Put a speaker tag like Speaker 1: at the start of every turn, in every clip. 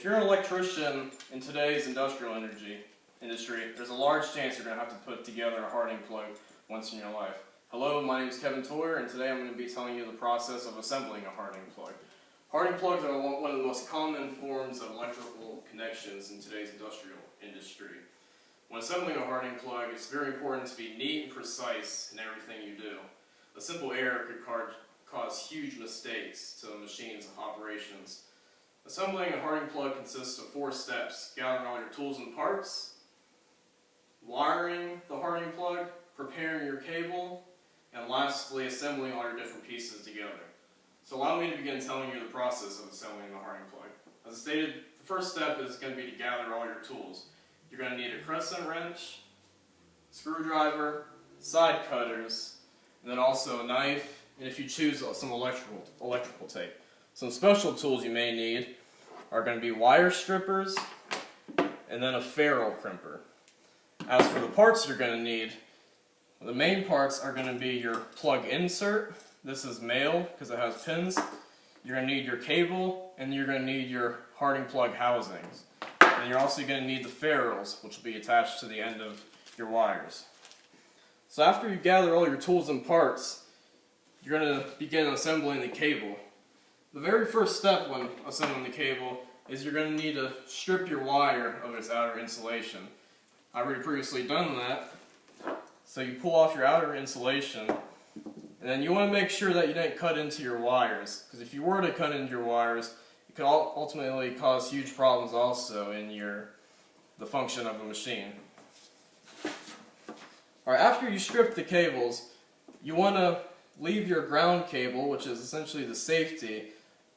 Speaker 1: If you're an electrician in today's industrial industry, there's a large chance you're going to have to put together a Harting plug once in your life. Hello, my name is Kevin Toyer, and today I'm going to be telling you the process of assembling a Harting plug. Harting plugs are one of the most common forms of electrical connections in today's industrial industry. When assembling a Harting plug, it's very important to be neat and precise in everything you do. A simple error could cause huge mistakes to the machine's operations. Assembling a Harting plug consists of 4 steps: gathering all your tools and parts, wiring the Harting plug, preparing your cable, and lastly assembling all your different pieces together. So allow me to begin telling you the process of assembling the Harting plug. As I stated, the first step is going to be to gather all your tools. You're going to need a crescent wrench, screwdriver, side cutters, and then also a knife, and if you choose, some electrical tape. Some special tools you may need are going to be wire strippers and then a ferrule crimper. As for the parts you're going to need, the main parts are going to be your plug insert. This is male because it has pins. You're going to need your cable, and you're going to need your Harting plug housings. And you're also going to need the ferrules, which will be attached to the end of your wires. So after you gather all your tools and parts, you're going to begin assembling the cable. The very first step when assembling the cable is you're going to need to strip your wire of its outer insulation. I've already previously done that. So you pull off your outer insulation, and then you want to make sure that you didn't cut into your wires, because if you were to cut into your wires, it could ultimately cause huge problems also in the function of the machine. Alright, after you strip the cables, you want to leave your ground cable, which is essentially the safety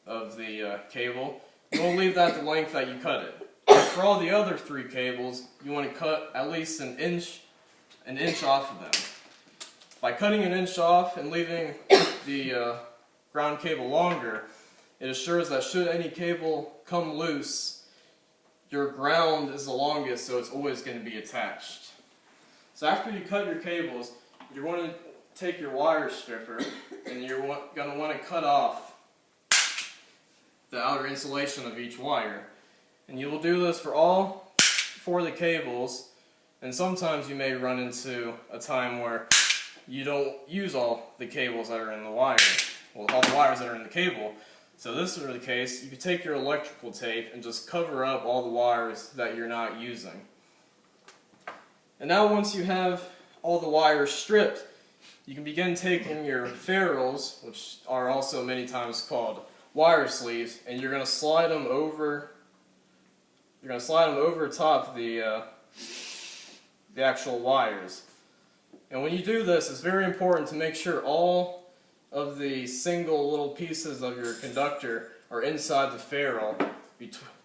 Speaker 1: of the cable. You want to leave that the length that you cut it. For all the other 3 cables, you want to cut at least an inch off of them. By cutting an inch off and leaving the ground cable longer, it assures that should any cable come loose, your ground is the longest, so it's always going to be attached. So after you cut your cables, you're going to take your wire stripper and you're going to want to cut off the outer insulation of each wire. And you will do this for all 4 of the cables, and sometimes you may run into a time where you don't use all the cables that are in the wire, well, all the wires that are in the cable. So this is the case, you can take your electrical tape and just cover up all the wires that you're not using. And now once you have all the wires stripped, you can begin taking your ferrules, which are also many times called wire sleeves, and you're going to slide them over. You're going to slide them over top the actual wires. And when you do this, it's very important to make sure all of the single little pieces of your conductor are inside the ferrule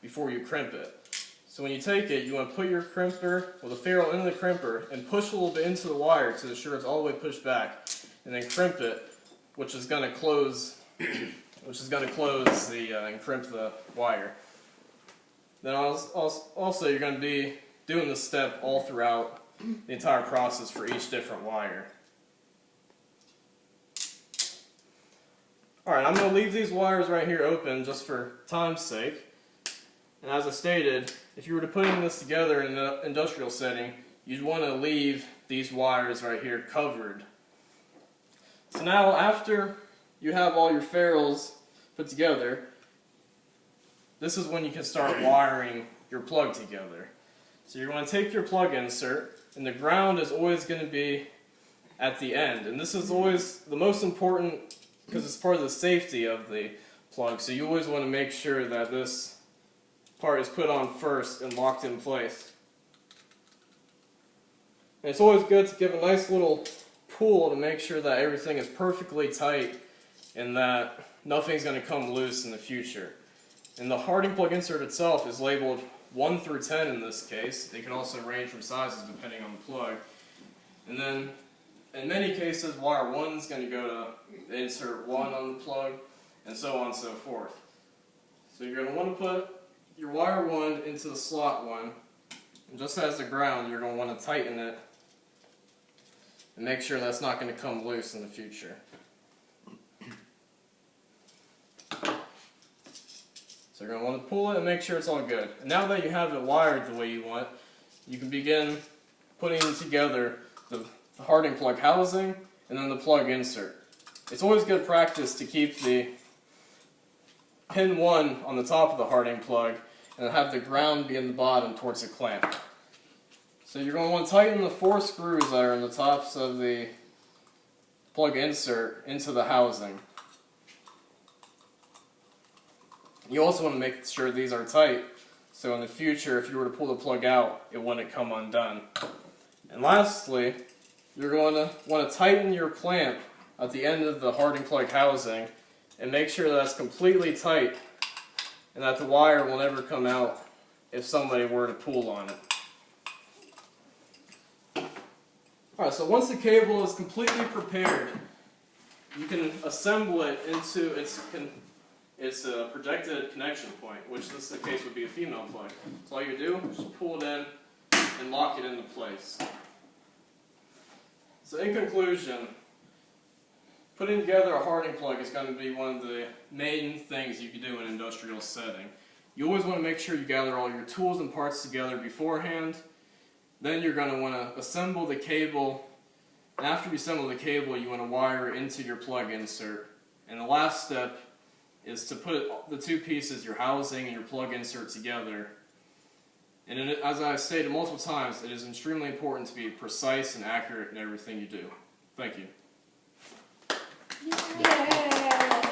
Speaker 1: before you crimp it. So when you take it, you want to put your crimper, the ferrule into the crimper, and push a little bit into the wire to ensure it's all the way pushed back, and then crimp it, which is going to close and crimp the wire. Then also you're going to be doing this step all throughout the entire process for each different wire. Alright, I'm going to leave these wires right here open just for time's sake. And as I stated, if you were to put this together in an industrial setting, you'd want to leave these wires right here covered. So now after you have all your ferrules put together, this is when you can start wiring your plug together. So you're going to take your plug insert, and the ground is always going to be at the end. And this is always the most important because it's part of the safety of the plug. So you always want to make sure that this part is put on first and locked in place. And it's always good to give a nice little pull to make sure that everything is perfectly tight and that nothing's going to come loose in the future. And the Harting plug insert itself is labeled 1 through 10 in this case. They can also range from sizes depending on the plug. And then in many cases, wire 1 is going to go to insert 1 on the plug, and so on and so forth. So you're going to want to put your wire 1 into the slot 1, and just as the ground, you're going to want to tighten it and make sure that's not going to come loose in the future. So you're going to want to pull it and make sure it's all good. And now that you have it wired the way you want, you can begin putting together the Harting plug housing and then the plug insert. It's always good practice to keep the pin 1 on the top of the Harting plug and have the ground be in the bottom towards the clamp. So you're going to want to tighten the 4 screws that are in the tops of the plug insert into the housing. You also want to make sure these are tight, so in the future, if you were to pull the plug out, it wouldn't come undone. And lastly, you're going to want to tighten your clamp at the end of the Harting plug housing and make sure that's completely tight and that the wire will never come out if somebody were to pull on it. Alright, so once the cable is completely prepared, you can assemble it into its projected connection point, which in this case would be a female plug. So all you do is just pull it in and lock it into place. So in conclusion, putting together a Harting plug is going to be one of the main things you can do in an industrial setting. You always want to make sure you gather all your tools and parts together beforehand. Then you're going to want to assemble the cable. And after you assemble the cable, you want to wire it into your plug insert. And the last step is to put the 2 pieces, your housing and your plug insert, together. And as I've stated multiple times, it is extremely important to be precise and accurate in everything you do. Thank you.
Speaker 2: Yeah.